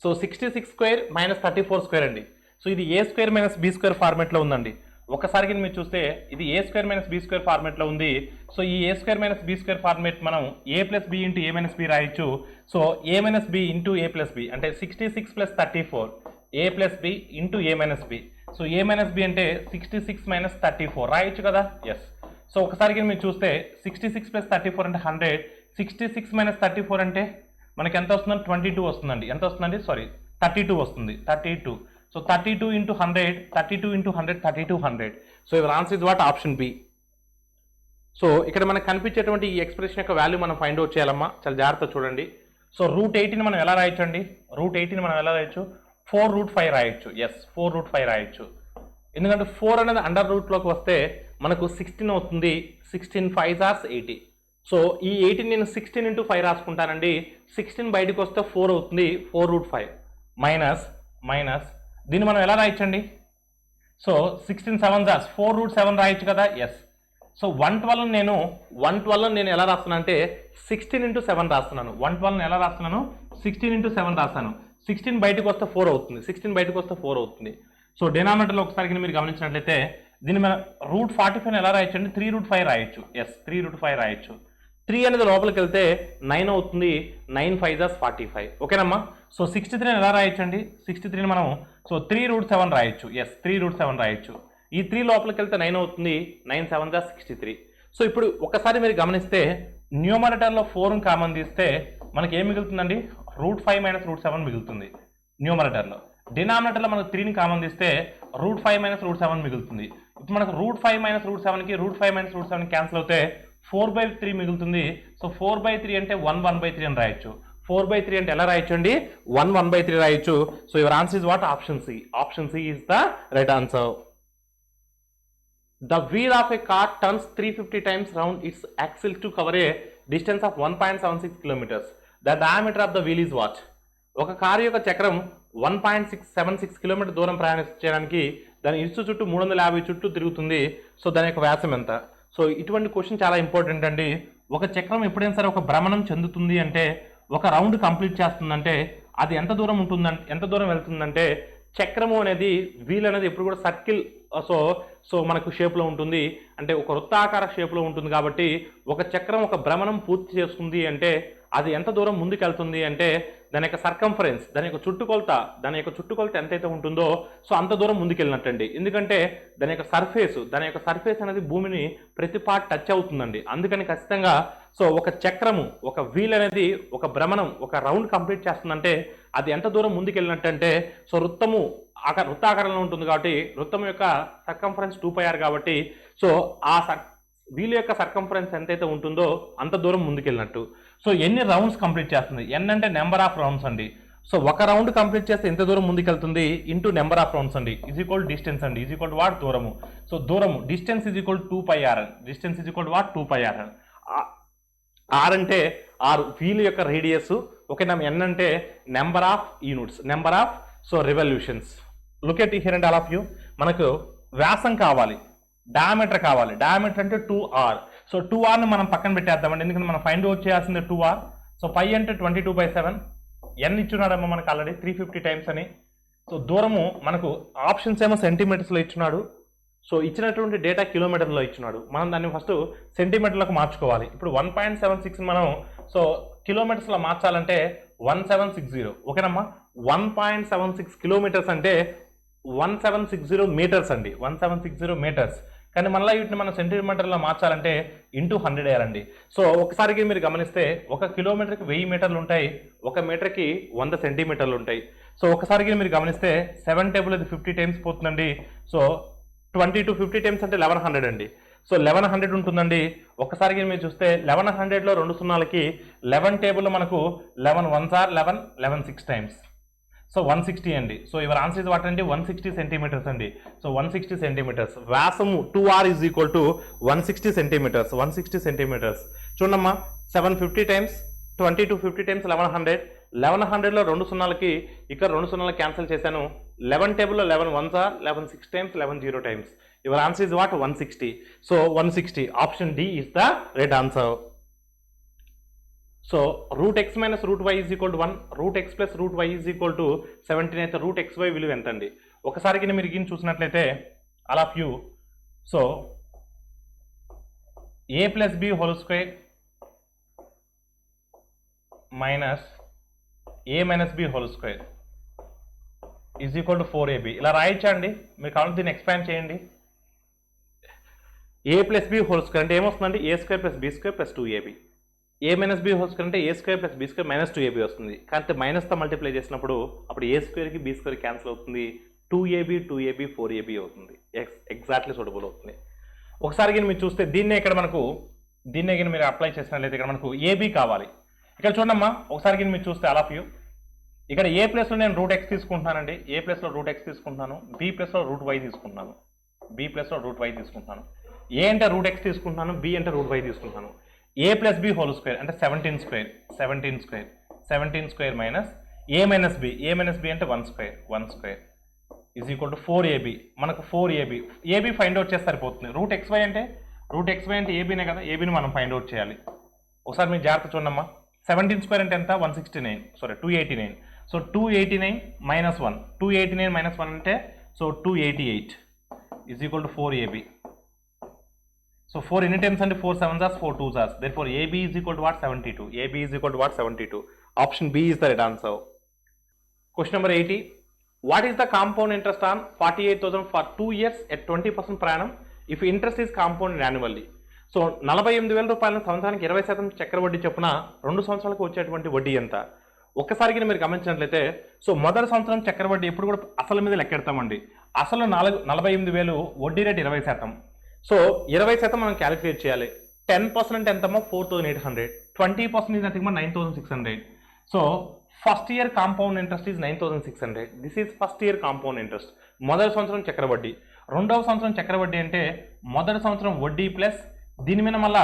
So 66² - 34² అండి. సో ఇది a² - b² ఫార్మేట్లో ఉందండి. ఒకసారికి మీరు చూస్తే ఇది a² - b² ఫార్మేట్లో ఉంది. సో ఈ a² - b² ఫార్మేట్ మనం a + b × a - b రాయొచ్చు. So a - b × a + b అంటే 66 + 34 a + b × a - b. So a - b అంటే 66 - 34 రాయొచ్చు కదా. ఎస్. సో ఒకసారికి మీరు చూస్తే 66 + 34 అంటే 100, 66 - 34 అంటే మనకి ఎంత వస్తుందండి, 22 వస్తుందండి. ఎంత వస్తుందండి, సారీ 32 వస్తుంది, 32. So 32 × 100, 32 × 100 3200. So your answer is what, option B. So ఇక్కడ మనకు కనిపించేటువంటి ఈ ఎక్స్ప్రెషన్ యొక్క వాల్యూ మనం ఫైండ్ అవుట్ చేయాలమ్మా, చాలా జాగ్రత్త చూడండి. సో √18 మనం ఎలా రాయొచ్చు అండి, √18 మనం ఎలా రాయొచ్చు, 4√5 రాయొచ్చు. ఎస్, 4√5 రాయొచ్చు. ఎందుకంటే 4 అనేది అండర్ రూట్లోకి వస్తే మనకు 16 అవుతుంది. 16 5s are 80. సో ఈ 18 నేను 16 × 5 రాసుకుంటానండి. 16 బయటకు వస్తే 4 అవుతుంది, 4√5 మైనస్ దీన్ని మనం ఎలా రాయొచ్చండి. సో 16 7s are 4√7 రాయొచ్చు కదా. ఎస్. సో 112 నేను ఎలా రాస్తున్నాను అంటే 16 × 7 రాస్తున్నాను. 112 ఎలా రాస్తున్నాను, 16 × 7 రాస్తాను. 16 బయటకు వస్తే 4 అవుతుంది, 16 బయటకు వస్తే 4 అవుతుంది. సో డినామినేటర్లో ఒకసారి మీరు గమనించినట్లయితే దీన్ని మనం √45 ఎలా రాయొచ్చు అంటే 3√5 రాయొచ్చు. ఎస్, 3√5 రాయొచ్చు. 3 అనేది లోపలికి వెళ్తే 9 అవుతుంది, 9 5s are 45. ఓకేనమ్మా. సో 63 ఎలా రాయొచ్చు అండి, 63 మనం సో 3√7 రాయొచ్చు. ఎస్, 3√7 రాయొచ్చు. ఈ 3 లోపలికి వెళ్తే 9 అవుతుంది, 9 7s are 63. సో ఇప్పుడు ఒకసారి మీరు గమనిస్తే న్యూమరేటర్లో 4 కామన్ తీస్తే మనకి ఏం మిగులుతుందండి, √5 - √7 మిగులుతుంది న్యూమరేటర్లో. డినామినేటర్లో మనకు 3ని కామన్ తీస్తే √5 - √7 మిగులుతుంది. ఇప్పుడు మనకు √5 - √7కి √5 - √7 క్యాన్సిల్ అవుతే 4/3 మిగులుతుంది. సో 4/3 అంటే 1/3 అని రాయొచ్చు. 4/3 అంటే ఎలా రాయొచ్చు అండి, 1/3 రాయొచ్చు. So your answer is what, option C. Option C is the right answer. The wheel of a car turns 350 times round its axle to cover a distance of 1.76 kilometers. The diameter of the wheel is what? ఒక car యొక్క చక్రం 1.676 kilometre దూరం ప్రయాణించడానికి దాని ఇరుసు చుట్టూ 350 చుట్టూ తిరుగుతుంది. So దాని యొక్క వ్యాసం ఎంత? సో ఇటువంటి క్వశ్చన్ చాలా ఇంపార్టెంట్ అండి. ఒక చక్రం ఎప్పుడైనా సరే ఒక భ్రమణం చెందుతుంది అంటే, ఒక రౌండ్ కంప్లీట్ చేస్తుందంటే అది ఎంత దూరం ఉంటుందంటే, ఎంత దూరం వెళ్తుందంటే, చక్రము అనేది వీల్ అనేది ఎప్పుడు కూడా సర్కిల్ సో మనకు షేప్లో ఉంటుంది, అంటే ఒక వృత్తాకార షేప్లో ఉంటుంది. కాబట్టి ఒక చక్రం ఒక భ్రమణం పూర్తి చేస్తుంది అంటే అది ఎంత దూరం ముందుకెళ్తుంది అంటే దాని యొక్క సర్కంఫరెన్స్, దాని యొక్క చుట్టుకొలత ఎంతైతే ఉంటుందో సో అంత దూరం ముందుకెళ్ళినట్టండి. ఎందుకంటే దాని యొక్క సర్ఫేస్ అనేది భూమిని ప్రతి పార్ట్ టచ్ అవుతుందండి. అందుకని ఖచ్చితంగా సో ఒక చక్రము, ఒక వీల్ అనేది ఒక భ్రమణం, ఒక రౌండ్ కంప్లీట్ చేస్తుందంటే అది ఎంత దూరం ముందుకెళ్ళినట్టంటే సో వృత్తాకారంలో ఉంటుంది. కాబట్టి వృత్తం యొక్క సర్కంఫరెన్స్ 2πr కాబట్టి సో ఆ వీల్ యొక్క సర్కంఫరెన్స్ ఎంతైతే ఉంటుందో అంత దూరం ముందుకెళ్ళినట్టు. సో ఎన్ని రౌండ్స్ కంప్లీట్ చేస్తుంది, ఎన్ అంటే నెంబర్ ఆఫ్ రౌండ్స్ అండి. సో ఒక రౌండ్ కంప్లీట్ చేస్తే ఎంత దూరం ముందుకెళ్తుంది ఇంటూ నెంబర్ ఆఫ్ రౌండ్స్ అండి, ఈజ్ ఈక్వల్ డిస్టెన్స్ అండి, ఈజ్ ఈక్వల్ వాట్, దూరము. సో దూరము distance is equal 2πr, distance is equal what, 2πr. R అంటే వీల్ యొక్క రేడియస్, ఓకేనా. ఎన్ అంటే number of units, number of so revolutions. Look at here and all of you. మనకు వ్యాసం కావాలి, diameter కావాలి. డయామీటర్ అంటే 2r. సో 2rని మనం పక్కన పెట్టేద్దామండి, ఎందుకంటే మనం ఫైండ్ అవుట్ చేయాల్సిందే 2r. సో పై అంటే 22/7. ఎన్ ఇచ్చున్నాడేమో మనకు ఆల్రెడీ 350 టైమ్స్ అని. సో దూరము మనకు ఆప్షన్స్ ఏమో సెంటీమీటర్స్లో ఇచ్చున్నాడు. సో ఇచ్చినటువంటి డేటా కిలోమీటర్లో ఇచ్చినాడు, మనం దాన్ని ఫస్ట్ సెంటీమీటర్లకు మార్చుకోవాలి. ఇప్పుడు 1.76 మనం సో కిలోమీటర్స్లో మార్చాలంటే 1760, ఓకేనమ్మా. 1.76 కిలోమీటర్స్ అంటే 1760 మీటర్స్ అండి, 1760 మీటర్స్. కానీ మళ్ళీ వీటిని మనం సెంటీమీటర్లో మార్చాలంటే ఇంటూ 100 వేయాలండి. సో ఒకసారికి మీరు గమనిస్తే 1 కిలోమీటర్కి 1000 మీటర్లు ఉంటాయి, 1 మీటర్కి 100 సెంటీమీటర్లు ఉంటాయి. సో ఒకసారికి మీరు గమనిస్తే 7 టేబుల్ అది 50 టైమ్స్ పోతుందండి. సో 20 to 50 టైమ్స్ అంటే 1100 అండి. సో 1100 ఉంటుందండి. ఒక్కసారికి మీరు చూస్తే 1100లో 2 సున్నాలకి 11 టేబుల్లో మనకు 11 1s are 11, 11 6 టైమ్స్. సో 160 అండి. So your answer is what అండి, 160 సెంటీమీటర్స్ అండి. So 160 centimetres. వ్యాసము 2r is equal to 160 centimetres, 160 సెంటీమీటర్స్. చూడమ్మా, 750 టైమ్స్ 20 to 50 టైమ్స్ 1100. 1100లో 2 సున్నాలకి ఇక్కడ 2 సున్నాలు క్యాన్సిల్ చేశాను. 11 టేబుల్లో 11 1s are 11 6 times, 11 0 times. Your answer is what, 160. So 160 option D is the right answer. So root X minus root Y is equal to 1, root X plus root Y is equal to 17 అయితే root x why విలువ ఎంత అండి? ఒకసారికి మీరు గిన్ చూసినట్లయితే all of you, so A plus B whole square minus A minus B whole square is equal to 4ab ఇలా రాయొచ్చా అండి? మీరు కావాలి దీన్ని ఎక్స్పాండ్ చేయండి. A plus B whole square అంటే ఏమొస్తుందండి, A square plus B square plus 2ab. A minus B whole square అంటే A square plus B square minus 2ab వస్తుంది. కానీ మైనస్తో మల్టిప్లై చేసినప్పుడు అప్పుడు ఏ స్క్వేర్కి బి స్క్వేర్ క్యాన్సిల్ అవుతుంది, 2ab 4ab అవుతుంది. ఎగ్జాక్ట్లీ సూటబుల్ అవుతుంది. ఒకసారి మీరు చూస్తే దీన్నే ఇక్కడ మనకు దీన్నే మీరు అప్లై చేసినట్లయితే ఇక్కడ మనకు ఏబీ కావాలి. ఇక్కడ చూడమ్మా, ఒకసారి మీరు చూస్తే ఆల్ ఆఫ్ యూ, ఇక్కడ ఏ ప్లస్లో నేను రూట్ ఎక్స్ తీసుకుంటున్నానండి, ఏ ప్లస్లో రూట్ ఎక్స్ తీసుకుంటున్నాను, బి ప్లస్లో రూట్ వై తీసుకుంటున్నాను, బి ప్లస్లో రూట్ వై తీసుకుంటున్నాను. ఏ అంటే రూట్ ఎక్స్ తీసుకుంటున్నాను, బి అంటే రూట్ వై తీసుకుంటున్నాను. ఏ ప్లస్ బి హోల్ స్క్వేర్ అంటే 17 square, 17 square, 17 square minus A minus B, A minus B అంటే 1 square, 1 square is equal to 4ab. మనకు 4ab, ఏబీ ఫైండ్ అవుట్ చేస్తే సరిపోతుంది. రూట్ ఎక్స్ వై అంటే ఏబీనే కదా, ఏబీని మనం ఫైండ్ అవుట్ చేయాలి. ఒకసారి మీరు జాగ్రత్త చూడమ్మా, 17 స్క్వేర్ అంటే ఎంత, 289 సో 289 మైనస్ 1, 289 మైనస్ 1 అంటే so 288 is equal to 4ab. So 4 ఎన్ని టైమ్స్ అంటే 4 7s are 4 2s are, therefore AB is equal to what, 72. AB is equal to what, 72. Option B is the right answer. Question number 80. What is the compound interest on 48,000 for 2 years at 20% per annum if interest is compounded annually? So 48,000 రూపాయల సంవత్సరానికి 20% చక్రవడ్డీ చొప్పున 2 సంవత్సరాలకు వచ్చేటువంటి వడ్డీ ఎంత? ఒక్కసారికి మీరు గమనించినట్లయితే సో మొదటి సంవత్సరం చక్రవడ్డీ ఎప్పుడు కూడా అసలు మీద లెక్కెడతామండి. అసలు 48,000, వడ్డీ రేట్ 20%. సో 20% మనం క్యాలిక్యులేట్ చేయాలి. 10% అంటే ఎంతమో 4,800, 20% is nothing but 9,600. So first year compound interest is 9,600. This is first year compound interest. మొదటి సంవత్సరం చక్రవడ్డీ. రెండవ సంవత్సరం చక్రవడ్డీ అంటే మొదటి సంవత్సరం వడ్డీ ప్లస్ దీని మీద మళ్ళీ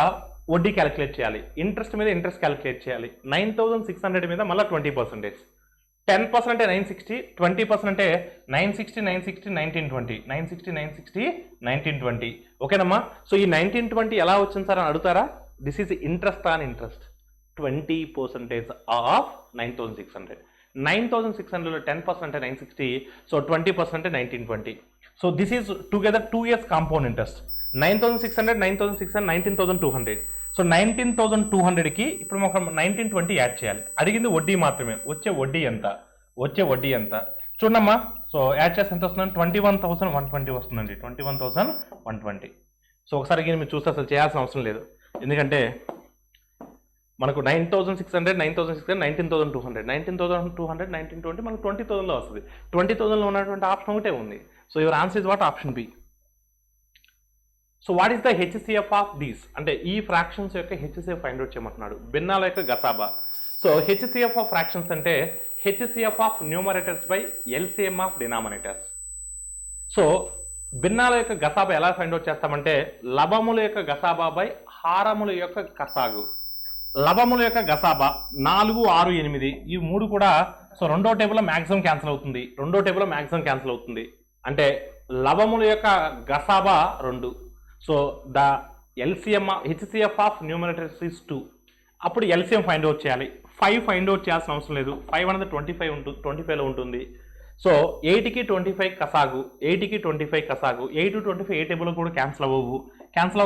వడ్డీ క్యాలిక్యులేట్ చేయాలి, ఇంట్రెస్ట్ మీద ఇంట్రెస్ట్ క్యాలిక్యులేట్ చేయాలి. 9,600 మీద మళ్ళీ 20%. 10% అంటే 960, 20% అంటే 960 1920, 960 1920. ఓకేనమ్మా. సో ఈ 1920 ఎలా వచ్చింది సార్ అని అడుగుతారా? This is interest on interest. 20% of 9,600. 9,600లో 10% అంటే 960, సో 20% అంటే 1920. So this is together 2 years compound interest. 9,600 19,200. So 19,200కి ఇప్పుడు ఒక 1920 యాడ్ చేయాలి. అడిగింది వడ్డీ మాత్రమే. వచ్చే వడ్డీ ఎంత చూడమ్మా. సో యాడ్ చేస్తే ఎంత వస్తుందండి, 21,120 వస్తుందండి, 21,120. సో ఒకసారి మీరు చూస్తే అసలు చేయాల్సిన అవసరం లేదు, ఎందుకంటే మనకు 9,600 19,200 1920 మనకు 20,000లో వస్తుంది. 20,000లో ఉన్నటువంటి ఆప్షన్ ఒకటే ఉంది. So your answer is what, option B. So what is the HCF of these అంటే ఈ ఫ్రాక్షన్స్ యొక్క హెచ్సిఎఫ్ ఫైండ్ అవుట్ చేయమంటున్నాడు. భిన్నాల యొక్క గసాబా. సో హెచ్సిఎఫ్ ఆఫ్ ఫ్రాక్షన్స్ అంటే HCF of numerators by LCM of denominators. So భిన్నాల యొక్క గసాబా ఎలా ఫైండ్ అవుట్ చేస్తామంటే లవముల యొక్క గసాబా బై హారముల యొక్క గసాగు. లవముల యొక్క గసాబా 4 6 8 ఈ 3 కూడా సో రెండో టేబుల్లో మ్యాక్సిమం క్యాన్సిల్ అవుతుంది. అంటే లవముల యొక్క గసాబా 2. So the LCM HCF of numerators is 2. అప్పుడు ఎల్సిఎం ఫైండ్ అవుట్ చేయాలి. 5 ఫైండ్ అవుట్ చేయాల్సిన అవసరం లేదు. 5 అనేది 25లో ఉంటుంది. సో 8కి 25 కసాగు, 8కి 25 కసాగు, 8 టు 25 ఏ టేబుల్లో కూడా క్యాన్సిల్ అవ్వవు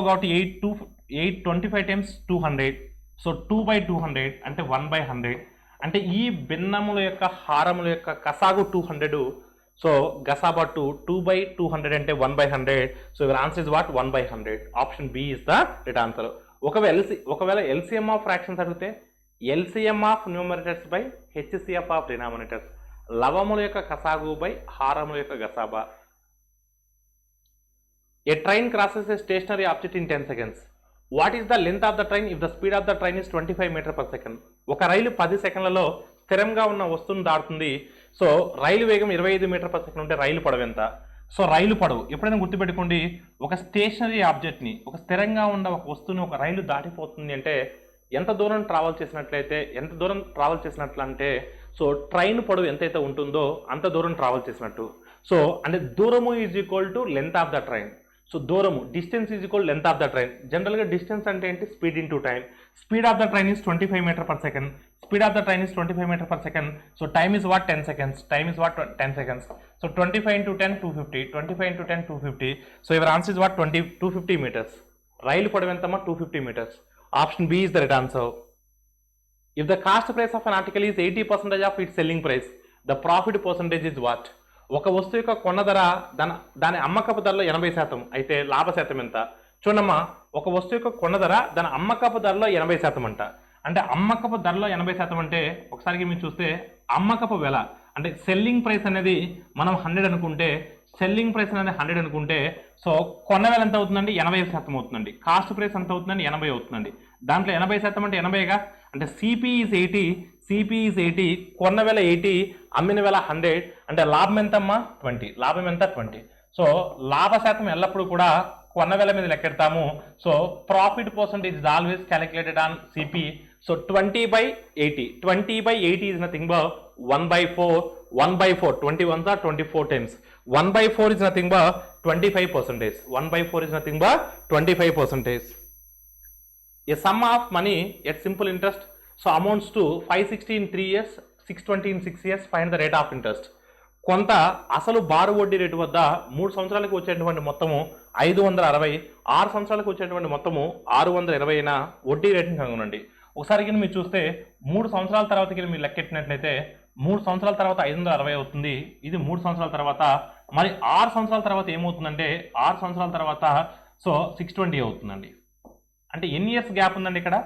కాబట్టి 825 టైమ్స్ 200, సో 2/200 అంటే 1/100, అంటే ఈ భిన్నముల యొక్క హారముల యొక్క కసాగు 200, సో గసాబా 2/200 అంటే 1/100, so your answer is what 1/100. Option B is the right answer. ఒకవేళ ఎల్సిఎం ఆఫ్ ఫ్రాక్షన్స్ అడిగితే LCM of numerators by HCF of denominators, లవముల యొక్క కసాగు బై హారముల యొక్క గసాబా. A train crosses a stationary object in 10 seconds. What is the length of the train if the speed of the train is 25 metre per second? ఒక రైలు 10 సెకండ్లలో స్థిరంగా ఉన్న వస్తువును దాటుతుంది. సో రైలు వేగం 25 మీటర్ పర్ సెకండ్ ఉంటే రైలు పొడవు ఎంత? సో రైలు పొడవు ఎప్పుడైనా గుర్తుపెట్టుకోండి, ఒక స్టేషనరీ ఆబ్జెక్ట్ని, ఒక స్థిరంగా ఉన్న ఒక వస్తువుని ఒక రైలు దాటిపోతుంది అంటే ఎంత దూరం ట్రావెల్ చేసినట్లు అంటే సో ట్రైన్ పొడవు ఎంతైతే ఉంటుందో అంత దూరం ట్రావెల్ చేసినట్టు. సో అంటే దూరము is equal to length of the train. So దూరము distance is equal length of the train. జనరల్గా డిస్టెన్స్ అంటే ఏంటి? Speed into time. Speed of the train is 25 metre per second. Speed of the train is 25 metre per second. So time is what 10 seconds. Time is what 10 seconds. So 25 into 10 250. 25 into 10 250. So your answer is what 250 meters. రైలు పొడవు ఎంతమ్మా? 250 meters. Option B is the right answer. If the cost price of an article is 80% of its selling price, the profit percentage is what? ఒక వస్తువు యొక్క కొన్న ధర దాని అమ్మకపు ధరలో 80% అయితే లాభ శాతం ఎంత? చూడమ్మా, ఒక వస్తువు యొక్క కొన్న ధర దాని అమ్మకపు ధరలో 80% అంట. అంటే అమ్మకపు ధరలో 80% అంటే ఒకసారికి మీరు చూస్తే అమ్మకపు వెల అంటే సెల్లింగ్ ప్రైస్ అనేది మనం 100 అనుకుంటే, సెల్లింగ్ ప్రైస్ అనేది 100 అనుకుంటే, సో కొన్న వేల ఎంత అవుతుందండి? 80% అవుతుందండి. కాస్ట్ ప్రైస్ ఎంత అవుతుందండి? 80 అవుతుందండి. దాంట్లో 80% అంటే 80గా, అంటే సిపి ఈజ్ 80, కొన్న వేల 80, అమ్మిన వేల 100, అంటే లాభం ఎంతమ్మా? 20. లాభం ఎంత? 20. సో లాభ శాతం ఎల్లప్పుడూ కూడా కొన్న వేల మీద లెక్కెడతాము. So profit percentage is always calculated on CP. So 20/80. 20/80 is nothing but 1/4. 1/4. 21s are 24 times. 1/4 is nothing but 25%. 1/4 is nothing but 25%. A sum of money at simple interest so amounts to 560 in 3 years, 620 in 6 years. Find the rate of interest. కొంత అసలు బారు వడ్డీ rate వద్ద 3 సంవత్సరాలకు వచ్చేటువంటి మొత్తము 560, 6 సంవత్సరాలకు వచ్చేటువంటి మొత్తము 620 అయిన వడ్డీ రేటుని కనుగొనండి. ఒకసారి కింద మీరు చూస్తే 3 సంవత్సరాల తర్వాత కింద మీరు లెక్కెట్టినట్లయితే 3 సంవత్సరాల తర్వాత 560 అవుతుంది. ఇది 3 సంవత్సరాల తర్వాత. మరి 6 సంవత్సరాల తర్వాత ఏమవుతుందంటే 6 సంవత్సరాల తర్వాత సో 620 అవుతుందండి. అంటే ఎన్ని ఇయర్స్ గ్యాప్ ఉందండి ఇక్కడ?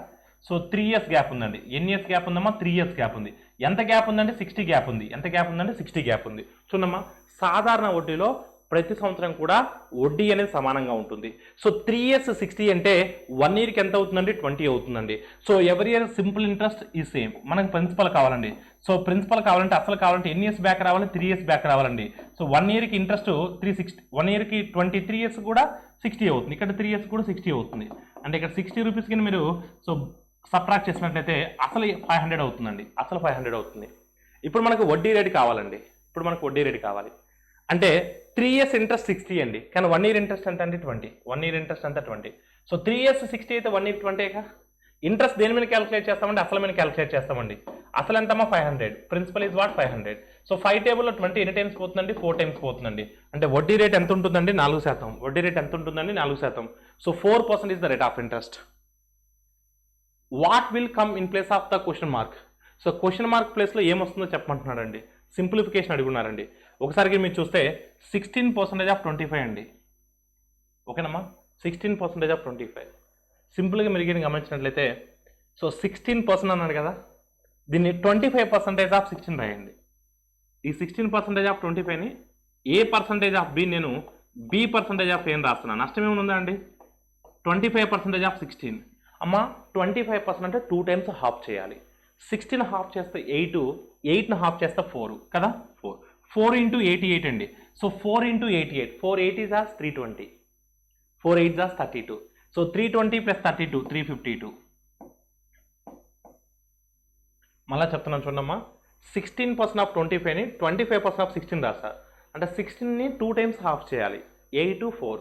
సో 3 years గ్యాప్ ఉందండి. ఎన్ని ఇయర్స్ గ్యాప్ ఉందమ్మా? 3 years గ్యాప్ ఉంది. ఎంత గ్యాప్ ఉందంటే 60 గ్యాప్ ఉంది. ఎంత గ్యాప్ ఉందంటే 60 గ్యాప్ ఉంది. చూడమ్మా, సాధారణ వడ్డీలో ప్రతి సంవత్సరం కూడా వడ్డీ అనేది సమానంగా ఉంటుంది. సో 3 years 60 అంటే 1 yearకి ఎంత అవుతుందండి? 20 అవుతుందండి. సో ఎవరి ఇయర్ సింపుల్ ఇంట్రెస్ట్ ఈ సేమ్. మనకు ప్రిన్సిపల్ కావాలండి. సో ప్రిన్సిపల్ కావాలంటే అసలు కావాలంటే ఎన్ని ఇయర్స్ బ్యాక్ రావాలి? 3 years బ్యాక్ రావాలండి. సో 1 yearకి ఇంట్రెస్ట్ 360, 1 yearకి 23 years కూడా 60 అవుతుంది. ఇక్కడ 3 years కూడా 60 అవుతుంది. అంటే ఇక్కడ 60 రూపీస్ కింద మీరు సో సబ్ట్రాక్ట్ చేసినట్లయితే అసలు 500 అవుతుందండి. అసలు 500 అవుతుంది. ఇప్పుడు మనకు వడ్డీ రేటు కావాలండి. అంటే 3 years ఇంట్రెస్ట్ 60 అండి, కానీ 1 year ఇంట్రెస్ట్ ఎంత అండి? 20. 1 year ఇంట్రెస్ట్ అంతా 20. సో 3 years 60 అయితే 1 year 20గా. ఇంట్రెస్ట్ దేని మీద క్యాలిక్యులేట్ చేస్తామండి? అసలు మీద క్యాలిక్యులేట్ చేస్తామండి. అసలు ఎంతమ్మా? 500. Principle is what 500. సో 5 టేబుల్లో 20 ఎన్ని టైమ్స్ పోతుందండి? 4 times పోతుందండి. అంటే వడ్డీ రేట్ ఎంత ఉంటుందండి? 4%. వడ్డీ రేట్ ఎంత ఉంటుందండి? 4%. So 4% is the rate of interest. What will come in place of the question mark? So question mark ప్లేస్లో ఏమొస్తుందో చెప్పమంటున్నాడండి. సింప్లిఫికేషన్ అడుగున్నారండి. ఒకసారికి మీరు చూస్తే 16% ఆఫ్ 25 అండి. ఓకేనమ్మా, 16% ఆఫ్ 25. సింపుల్గా మీరు గమనించినట్లయితే సో 16% అన్నాడు కదా, దీన్ని 25% ఆఫ్ 16 రాయండి. ఈ 16% ఆఫ్ 25ని ఏ పర్సంటేజ్ ఆఫ్ బి, నేను బి పర్సంటేజ్ ఆఫ్ ఏం రాస్తున్నాను. నష్టం ఏముందా అండి? 25% ఆఫ్ 16. అమ్మ 25% అంటే 2 times హాఫ్ చేయాలి. 16 హాఫ్ చేస్తే 8, 8ని హాఫ్ చేస్తే 4 కదా, 4 into 88 అండి. So 4 into 88, 4 80s are 320, 4 8s are 32. So 320 plus 32 352. మళ్ళీ చెప్తున్నాను చూడమ్మా, 16% ఆఫ్ 25ని 25% ఆఫ్ 16 రాస్తా. అంటే 16ని 2 times హాఫ్ చేయాలి. 8 4,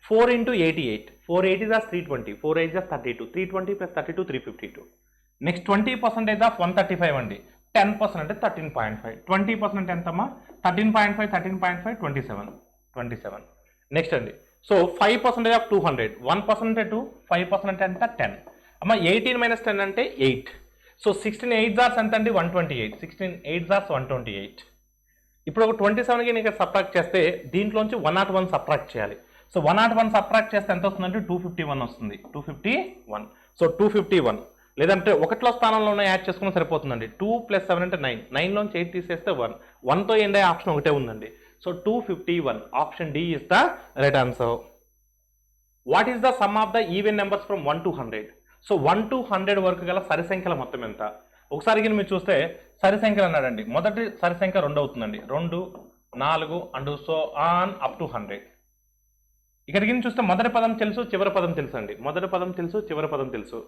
4 into 88, 4 80s are 320, 4 8s are 32, 320 plus 32 352. Next 20% of 135 అండి. 10% అంటే 13.5. 20% అంటే ఎంతమ్మా? 13.5, 13.5, 27. నెక్స్ట్ అండి. సో 5% ఆఫ్ 200, 1% అంటే 2, 5% అంటే ఎంత? 10. అమ్మ 18 - 10 అంటే 8. సో 16 8 జార్స్ ఎంత అండి? 128. 16 8 జార్స్ 128. ఇప్పుడు ఒక 27కి నీకు సబ్ట్రాక్ట్ చేస్తే దీంట్లోంచి 101 సబ్ట్రాక్ట్ చేయాలి. సో 101 సబ్ట్రాక్ట్ చేస్తే ఎంత వస్తుందంటే 251 వస్తుంది. 251. సో 251 లేదంటే ఒకటిలో స్థానంలోనే యాడ్ చేసుకుని సరిపోతుందండి. 2 + 7 అంటే 9. 9లోంచి 8 తీసేస్తే 1. 1తో ఎండ్ అయ్యే ఆప్షన్ ఒకటే ఉందండి. So 251. Option D is the right answer. What is the sum of the even numbers from 1 to 100? So 1 to 100 వరకు గల సరి సంఖ్యల మొత్తం ఎంత? ఒకసారి కింద మీరు చూస్తే సరి సంఖ్యలు అన్నాడండి. మొదటి సరి సంఖ్య 2 అవుతుందండి. 2, 4 and so on up to 100. ఇక్కడికి చూస్తే మొదటి పదం తెలుసు, చివరి పదం తెలుసు అండి. మొదటి పదం తెలుసు, చివరి పదం తెలుసు.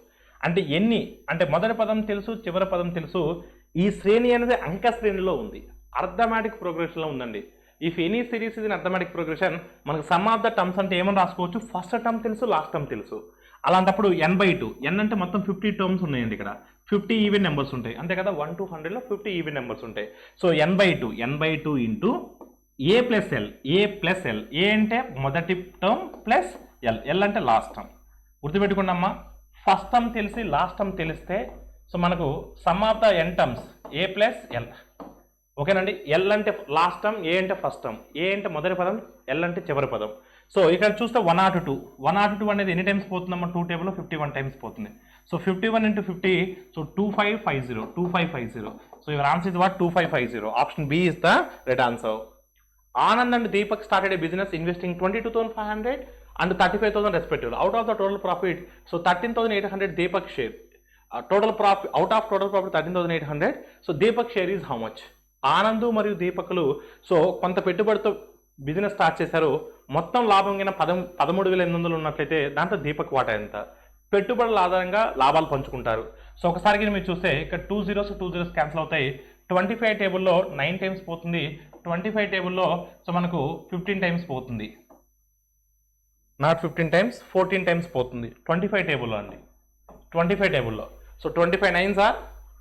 అంటే ఎన్ని అంటే మొదటి పదం తెలుసు, చివరి పదం తెలుసు. ఈ శ్రేణి అనేది అంక శ్రేణిలో ఉంది, అర్థమాటిక్ ప్రోగ్రెషన్లో ఉందండి. ఇఫ్ ఎనీ సిరీస్ ఇది అర్థమాటిక్ ప్రోగ్రెషన్, మనకు సమ్ ఆఫ్ ద టర్మ్స్ అంటే ఏమని రాసుకోవచ్చు? ఫస్ట్ టర్మ్ తెలుసు, లాస్ట్ టర్మ్ తెలుసు. అలాంటప్పుడు n/2. n అంటే మొత్తం 50 టర్మ్స్ ఉన్నాయండి. ఇక్కడ 50 ఈవెన్ నెంబర్స్ ఉంటాయి, అంతే కదా. 1 to 100లో 50 ఈవెన్ నెంబర్స్ ఉంటాయి. So n/2 into a + l. a అంటే మొదటి టర్మ్ ప్లస్ l అంటే లాస్ట్ టర్మ్. గుర్తుపెట్టుకున్నామ్మా, ఫస్ట్ టర్మ్ తెలిసి లాస్ట్ టర్మ్ తెలిస్తే సో మనకు some of the n terms a + l. ఓకేనండి. l అంటే లాస్ట్ టర్మ్, a అంటే ఫస్ట్ టర్మ్. a అంటే మొదటి పదం, l అంటే చివరి పదం. సో ఇక్కడ చూస్తే 102 అనేది ఎన్ని టైమ్స్ పోతుందమ్మా? 2 టేబుల్లో 51 టైమ్స్ పోతుంది. So 51 × 50, so 2550. So your answer is what? 2550. Option B is the right answer. Anand and Deepak started a business investing 22,500 and 35,000 respectively. Out of the total profit, so 13,800 Deepak share. Total profit, out of total profit 13,800. So Deepak share is how much? Anand మరియు దీపకులు so కొంత పెట్టుబడితో business start చేశారు. మొత్తం లాభం కింద 13,800 ఉన్నట్లయితే దాంట్లో దీపక్ వాటా ఎంత? పెట్టుబడుల ఆధారంగా లాభాలు పంచుకుంటారు. సో ఒకసారి మీరు చూస్తే ఇక్కడ 2 zeros క్యాన్సిల్ అవుతాయి. 25 టేబుల్లో 9 టైమ్స్ పోతుంది. 25 టేబుల్లో సో మనకు 15 టైమ్స్ పోతుంది. నాట్ 15 టైమ్స్, 14 టైమ్స్ పోతుంది 25 టేబుల్లో అండి. 25 టేబుల్లో so 25 9s are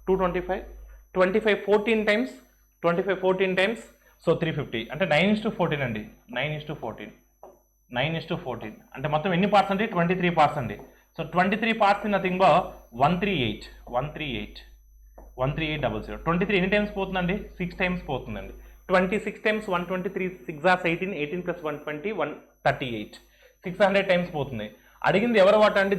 225. 25 14 times, 25 14 times so 350. అంటే 9:14 అండి. 9:14 అంటే మొత్తం ఎన్ని పార్ట్స్ అండి? 23 పార్ట్స్ అండి. So 23 parts nothing but 138. 13800. 23 ఎన్ని టైమ్స్ పోతుందండి? 6 టైమ్స్ పోతుందండి. 26 టైమ్స్ 123, 6 are 18, 18 + 120, 138. 600 టైమ్స్ పోతుంది. అడిగింది ఎవరు వాట అండి?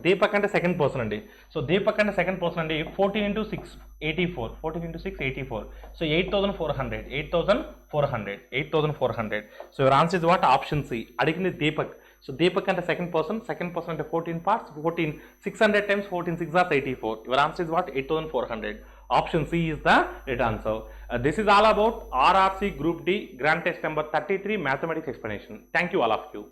దీపక్ అంటే సెకండ్ పర్సన్ అండి. సో దీపక్ అంటే సెకండ్ పర్సన్ అండి. 14 × 6 84. 14 × 6 84. So 8,400. So your answer is what? Option C. అడిగింది దీపక్. సో దీపక్ అంటే సెకండ్ పర్సన్ అంటే 14 parts. 14 600 times 14 6 are 84. Your answer is what? 8,400. Option C is the right answer. This is all about RRC Group D Grand Test number 33 mathematics explanation. Thank you all of you.